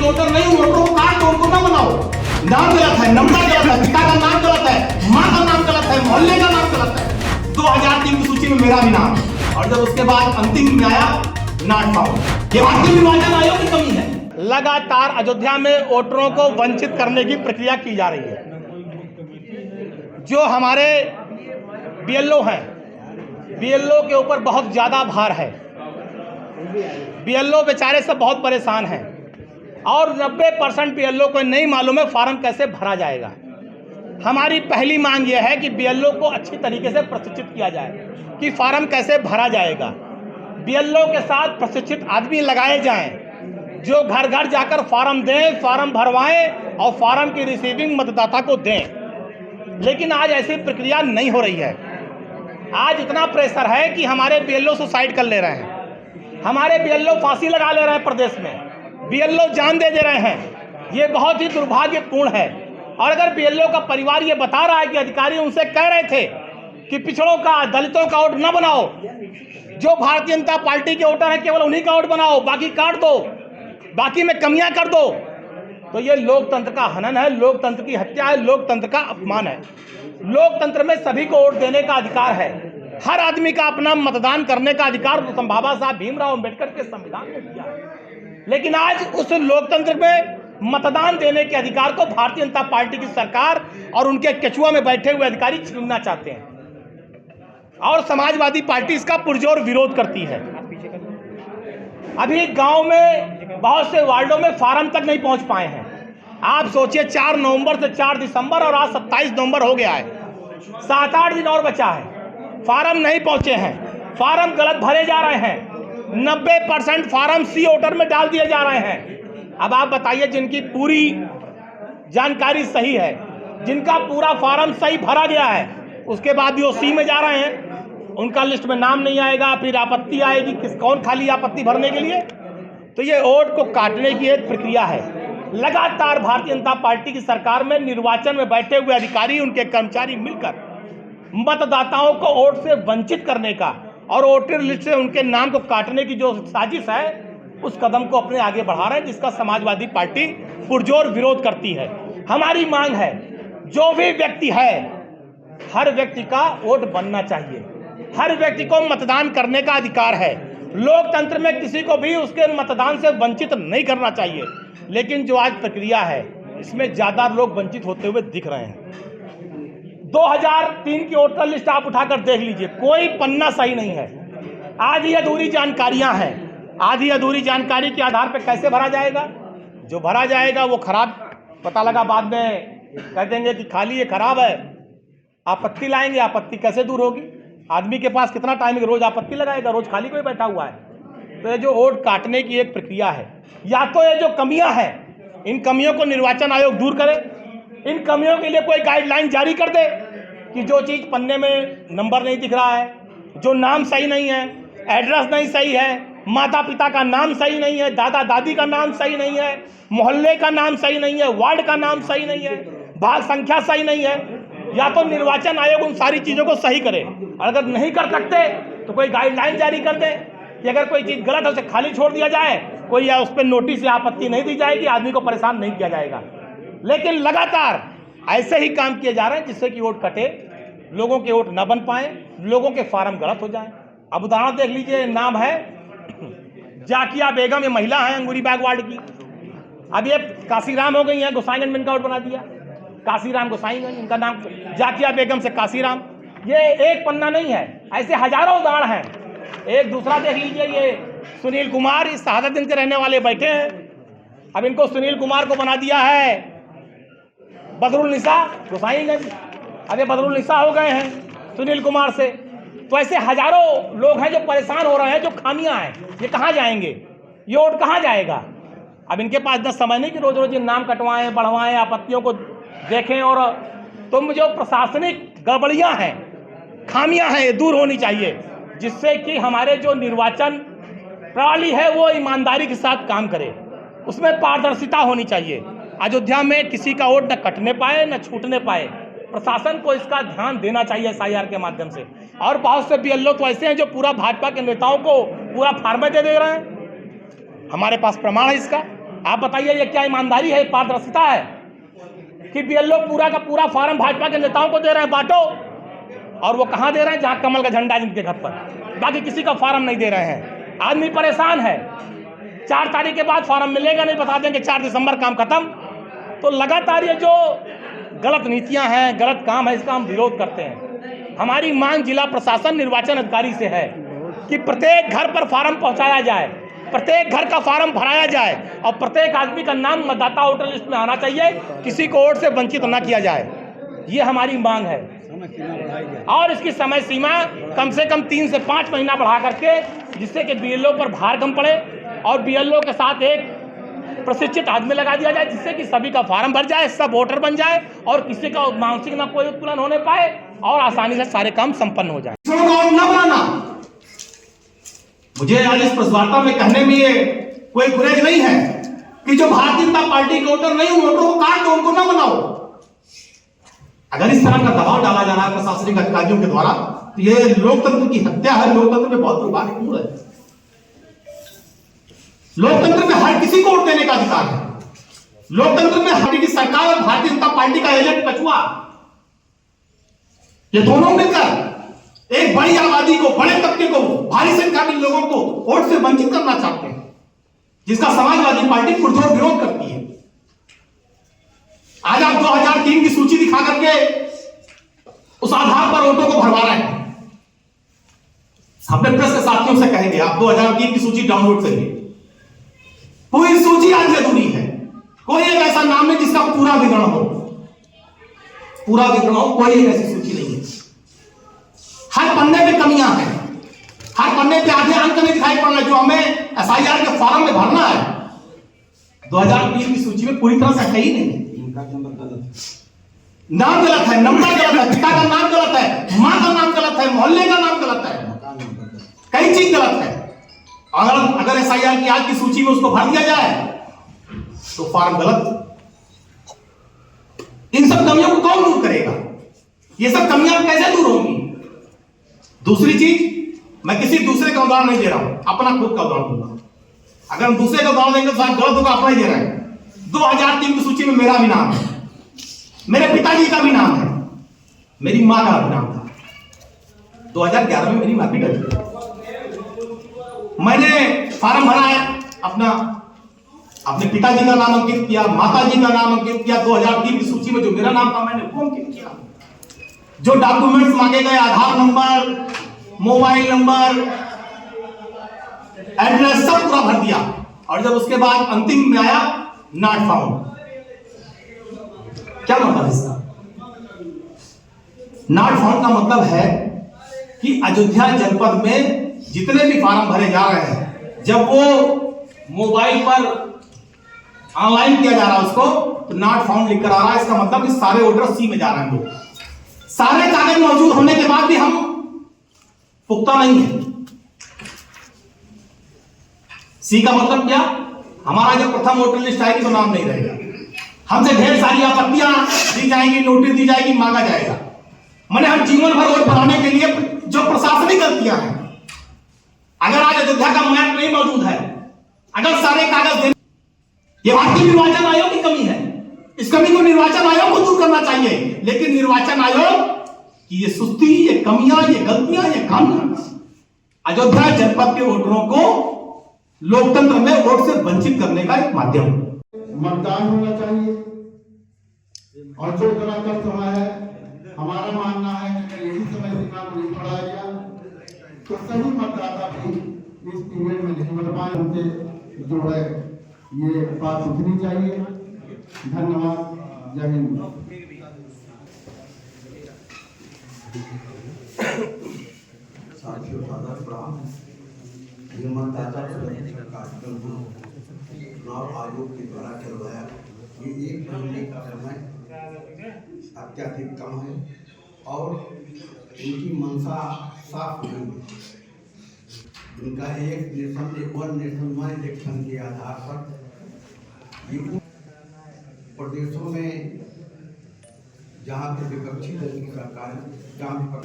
Voter नहीं हूँ, वोटरों को कार्ड तोड़ ना बनाओ। नाम गलत है, नंबर गलत है, पिता का नाम गलत है, माँ का नाम गलत है, मोहल्ले का नाम गलत है। 2003 की सूची में मेरा भी नाम, और जब उसके बाद अंतिम में आया नॉट फाउंड। ये भारतीय निर्वाचन आयोग की कमी है। लगातार अयोध्या में वोटरों को वंचित करने की प्रक्रिया की जा रही है। जो हमारे बीएलओ हैं, बीएलओ के ऊपर बहुत ज़्यादा भार है। बीएलओ बेचारे सब बहुत परेशान हैं और 90% बीएलओ को नहीं मालूम है फार्म कैसे भरा जाएगा। हमारी पहली मांग यह है कि बीएलओ को अच्छी तरीके से प्रशिक्षित किया जाए कि फार्म कैसे भरा जाएगा। बीएलओ के साथ प्रशिक्षित आदमी लगाए जाएं जो घर घर जाकर फार्म दें, फार्म भरवाएं और फार्म की रिसीविंग मतदाता को दें। लेकिन आज ऐसी प्रक्रिया नहीं हो रही है। आज इतना प्रेशर है कि हमारे बीएलओ सुसाइड कर ले रहे हैं, हमारे बीएलओ फांसी लगा ले रहे हैं, प्रदेश में बीएलओ जान दे रहे हैं। ये बहुत ही दुर्भाग्यपूर्ण है। और अगर बीएलओ का परिवार ये बता रहा है कि अधिकारी उनसे कह रहे थे कि पिछड़ों का, दलितों का वोट न बनाओ, जो भारतीय जनता पार्टी के वोटर है केवल उन्हीं का वोट बनाओ, बाकी काट दो, बाकी में कमियां कर दो, तो ये लोकतंत्र का हनन है, लोकतंत्र की हत्या है, लोकतंत्र का अपमान है। लोकतंत्र में सभी को वोट देने का अधिकार है, हर आदमी का अपना मतदान करने का अधिकार बाबा साहब भीमराव अंबेडकर के संविधान में दिया है। लेकिन आज उस लोकतंत्र में मतदान देने के अधिकार को भारतीय जनता पार्टी की सरकार और उनके केचुआ में बैठे हुए अधिकारी छीनना चाहते हैं और समाजवादी पार्टी इसका पुरजोर विरोध करती है। अभी गांव में बहुत से वार्डों में फार्म तक नहीं पहुंच पाए हैं। आप सोचिए 4 नवंबर से 4 दिसंबर और आज 27 नवंबर हो गया है, 7-8 दिन और बचा है, फार्म नहीं पहुंचे हैं, फार्म गलत भरे जा रहे हैं, 90% फार्म सी वोटर में डाल दिए जा रहे हैं। अब आप बताइए, जिनकी पूरी जानकारी सही है, जिनका पूरा फार्म सही भरा गया है, उसके बाद भी वो सी में जा रहे हैं, उनका लिस्ट में नाम नहीं आएगा, फिर आपत्ति आएगी, कौन खाली आपत्ति भरने के लिए। तो ये वोट को काटने की एक प्रक्रिया है। लगातार भारतीय जनता पार्टी की सरकार में निर्वाचन में बैठे हुए अधिकारी, उनके कर्मचारी मिलकर मतदाताओं को वोट से वंचित करने का और वोटर लिस्ट से उनके नाम को काटने की जो साजिश है, उस कदम को अपने आगे बढ़ा रहे हैं, जिसका समाजवादी पार्टी पुरजोर विरोध करती है। हमारी मांग है, जो भी व्यक्ति है, हर व्यक्ति का वोट बनना चाहिए, हर व्यक्ति को मतदान करने का अधिकार है। लोकतंत्र में किसी को भी उसके मतदान से वंचित नहीं करना चाहिए। लेकिन जो आज प्रक्रिया है, इसमें ज्यादा लोग वंचित होते हुए दिख रहे हैं। 2003 की वोटर लिस्ट आप उठाकर देख लीजिए, कोई पन्ना सही नहीं है, आधी अधूरी जानकारियां हैं। आधी अधूरी जानकारी के आधार पर कैसे भरा जाएगा? जो भरा जाएगा वो खराब, पता लगा बाद में कह देंगे कि खाली ये खराब है, आपत्ति लाएंगे। आपत्ति कैसे दूर होगी? आदमी के पास कितना टाइम है, रोज आपत्ति लगाएगा, रोज खाली कोई बैठा हुआ है। तो ये जो वोट काटने की एक प्रक्रिया है, या तो ये जो कमियां हैं, इन कमियों को निर्वाचन आयोग दूर करे, इन कमियों के लिए कोई गाइडलाइन जारी कर दे कि जो चीज पन्ने में नंबर नहीं दिख रहा है, जो नाम सही नहीं है, एड्रेस नहीं सही है, माता पिता का नाम सही नहीं है, दादा दादी का नाम सही नहीं है, मोहल्ले का नाम सही नहीं है, वार्ड का नाम सही नहीं है, भाग संख्या सही नहीं है, या तो निर्वाचन आयोग उन सारी चीजों को सही करे। और अगर नहीं कर सकते तो कोई गाइडलाइन जारी कर दे कि अगर कोई चीज गलत है उसे खाली छोड़ दिया जाए, कोई या उस पर नोटिस या आपत्ति नहीं दी जाएगी, आदमी को परेशान नहीं किया जाएगा। लेकिन लगातार ऐसे ही काम किए जा रहे हैं जिससे कि वोट कटे, लोगों के वोट न बन पाए, लोगों के फार्म गलत हो जाए। अब उदाहरण देख लीजिए, नाम है जाकिया बेगम, ये महिला है अंगूरी बाग वार्ड की। अब ये काशीराम हो गई हैं, गोसाईगंज में इनका वोट बना दिया, काशीराम गोसाईगंज, इनका नाम जाकिया बेगम से काशीराम। ये एक पन्ना नहीं है, ऐसे हजारों उदाहरण हैं। एक दूसरा देख लीजिए, ये सुनील कुमार, इस शहादतगंज के रहने वाले बैठे हैं। अब इनको सुनील कुमार को बना दिया है बदरुल निसा गोसाईगंज। अब ये बदरुल निसा हो गए हैं सुनील कुमार से। तो ऐसे हजारों लोग हैं जो परेशान हो रहे हैं, जो खामियां हैं, ये कहाँ जाएंगे? ये वोट कहाँ जाएगा? अब इनके पास इतना समय नहीं कि रोज रोज नाम कटवाएं, बढ़वाएं, आपत्तियों को देखें। और तुम जो प्रशासनिक गड़बड़ियां हैं, खामियां हैं, ये दूर होनी चाहिए, जिससे कि हमारे जो निर्वाचन प्रणाली है वो ईमानदारी के साथ काम करे, उसमें पारदर्शिता होनी चाहिए। अयोध्या में किसी का वोट न कटने पाए न छूटने पाए। प्रशासन को इसका ध्यान देना चाहिए SIR के माध्यम से। और बहुत से बीएलओ तो ऐसे हैं जो पूरा भाजपा के नेताओं को पूरा फार्मेट दे रहे हैं, हमारे पास प्रमाण है इसका। आप बताइए ये क्या ईमानदारी है, पारदर्शिता है कि बीएलओ पूरा का पूरा फार्म भाजपा के नेताओं को दे रहे हैं, बांटो, और वो कहाँ दे रहे हैं? जहाँ कमल का झंडा है जिनके घर पर, बाकी किसी का फार्म नहीं दे रहे हैं। आदमी परेशान है, 4 तारीख के बाद फार्म मिलेगा नहीं, बता देंगे 4 दिसंबर काम खत्म। तो लगातार ये जो गलत नीतियां हैं, गलत काम है, इसका हम विरोध करते हैं। हमारी मांग जिला प्रशासन, निर्वाचन अधिकारी से है कि प्रत्येक घर पर फार्म पहुंचाया जाए, प्रत्येक घर का फार्म भराया जाए और प्रत्येक आदमी का नाम मतदाता वोटर लिस्ट में आना चाहिए, किसी को वोट से वंचित न किया जाए। ये हमारी मांग है और इसकी समय सीमा कम से कम 3 से 5 महीना बढ़ा करके, जिससे कि बीएलओ पर भार कम पड़े और बीएलओ के साथ एक प्रशिक्षित आदमी लगा दिया जाए, जिससे कि सभी का फार्म भर जाए, सब वोटर बन जाए और किसी का मानसिक न कोई उत्पीड़न होने पाए और आसानी से सारे काम संपन्न हो जाए। न बनाना, मुझे आज इस प्रेस वार्ता में कहने में ये कोई गुरेज नहीं है कि जो भारतीय जनता पार्टी के वोटर नहीं, उन वोटरों को काट दो, उनको न बनाओ। अगर इस तरह का दबाव डाला जा रहा है प्रशासनिक अधिकारियों के द्वारा, तो ये लोकतंत्र की हत्या है, लोकतंत्र में बहुत दुर्भाग्यपूर्ण है। लोकतंत्र में हर किसी को वोट देने का अधिकार है। लोकतंत्र में हर की सरकार और भारतीय जनता पार्टी का एजेंट कछुआ, ये दोनों मिलकर एक बड़ी आबादी को, बड़े तबके को, भारी संख्या में लोगों को वोट से वंचित करना चाहते हैं, जिसका समाजवादी पार्टी पुरजोर विरोध करती है। आज आप 2003 की सूची दिखा करके उस आधार पर वोटों को भरवा रहे हैं। अपने प्रेस के साथियों से कहेंगे, आप 2003 की सूची डाउनलोड करिए, पूरी सूची आज अधूरी है। कोई एक ऐसा नाम है जिसका पूरा विवरण हो, पूरा विवरण हो, कोई एक ऐसी सूची नहीं है। हर पन्ने में कमियां हैं, हर पन्ने पे आधे अंक नहीं दिखाई पड़ रहे जो हमें एसआईआर के फॉर्म में भरना है। 2003 की सूची में पूरी तरह से है ही नहीं। नाम गलत है, नंबर गलत है, पिता का नाम गलत है, मां का नाम गलत है, मोहल्ले का नाम गलत है, कई चीज गलत है। अगर एसआईआर की आज की सूची में उसको भर दिया जाए तो फॉर्म गलत। इन सब कमियों को कौन दूर करेगा? ये सब कमियां कैसे दूर होंगी? दूसरी चीज, मैं किसी दूसरे का उदाहरण नहीं दे रहा हूं, अपना खुद का उदाहरण दूंगा। अगर हम दूसरे का उदाहरण देंगे तो शायद गलत होगा, अपना ही दे रहे हैं। 2003 की सूची में मेरा भी नाम है, मेरे पिताजी का भी नाम है, मेरी मां का भी नाम था। 2011 में मेरी मां की डेथ हुई। मैंने फॉर्म भरा है, अपने पिताजी का नाम अंकित किया, माताजी का नाम अंकित किया। 2003 की सूची में जो मेरा नाम था मैंने वो अंकित किया। जो डॉक्यूमेंट्स मांगे गए, आधार नंबर, मोबाइल नंबर, एड्रेस, सब पूरा भर दिया। और जब उसके बाद अंतिम में आया नॉट फाउंड। क्या मतलब इसका? नॉट फाउंड का मतलब है कि अयोध्या जनपद में जितने भी फॉर्म भरे जा रहे हैं, जब वो मोबाइल पर ऑनलाइन किया जा रहा है उसको, तो नॉट फाउंड लिख कर आ रहा है। इसका मतलब कि सारे वोटर सी में जा रहे हैं लोग। सारे कागज मौजूद होने के बाद भी हम पुख्ता नहीं है। सी का मतलब क्या? हमारा जब प्रथम वोटर लिस्ट आएगी तो नाम नहीं रहेगा, हमसे ढेर सारी आपत्तियां दी जाएंगी, नोटिस दी जाएगी, मांगा जाएगा। मैंने हम जीवन भर वोट बनाने के लिए जो प्रशासनिक गलतियां हैं, अगर आज अयोध्या का मैप नहीं मौजूद है, अगर सारे कागज, ये भारतीय निर्वाचन आयोग की कमी है। इस कमी को निर्वाचन आयोग को दूर करना चाहिए, लेकिन निर्वाचन आयोग की ये सुस्ती, ये कमियां, ये गलतियां, ये खामियां अयोध्या जनपद के वोटरों को लोकतंत्र में वोट से वंचित करने का एक माध्यम। मतदान होना चाहिए और जो गलत समय है, हमारा मानना है कि अगर यही समय सीमा को नहीं बढ़ाया गया तो सही मतदाता भी इस पीरियड में नहीं बढ़ पाए। उनसे जो है ये बात उठनी चाहिए। धन्यवाद, जय हिंद। साथियों, मतदाता कार्यक्रम चुनाव आयोग के द्वारा चलवाया। ये 1 महीने का समय अत्यधिक कम है और इनकी मंशा साफ नहीं है। इनका एक nation one nation one election के आधार पर ये प्रदेशों में जहाँ के विपक्षी दल की सरकार, जहाँ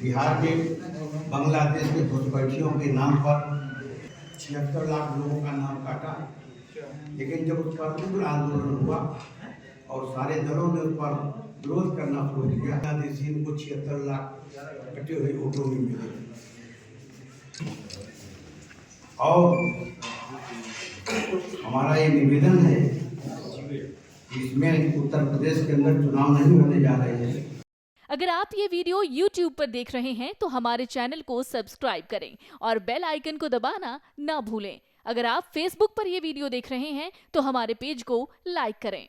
बिहार में बांग्लादेश में घुसपैठियों के नाम पर 76 लाख लोगों का नाम काटा लेकिन जब उस पर उग्र आंदोलन हुआ और सारे दलों ने उस पर विरोध करना शुरू किया, देशी को 76 लाख कटे हुए वोटों में मिले। और हमारा ये निवेदन है, इसमें उत्तर प्रदेश के अंदर चुनाव नहीं होने जा रहे हैं। अगर आप ये वीडियो YouTube पर देख रहे हैं तो हमारे चैनल को सब्सक्राइब करें और बेल आइकन को दबाना ना भूलें। अगर आप Facebook पर ये वीडियो देख रहे हैं तो हमारे पेज को लाइक करें।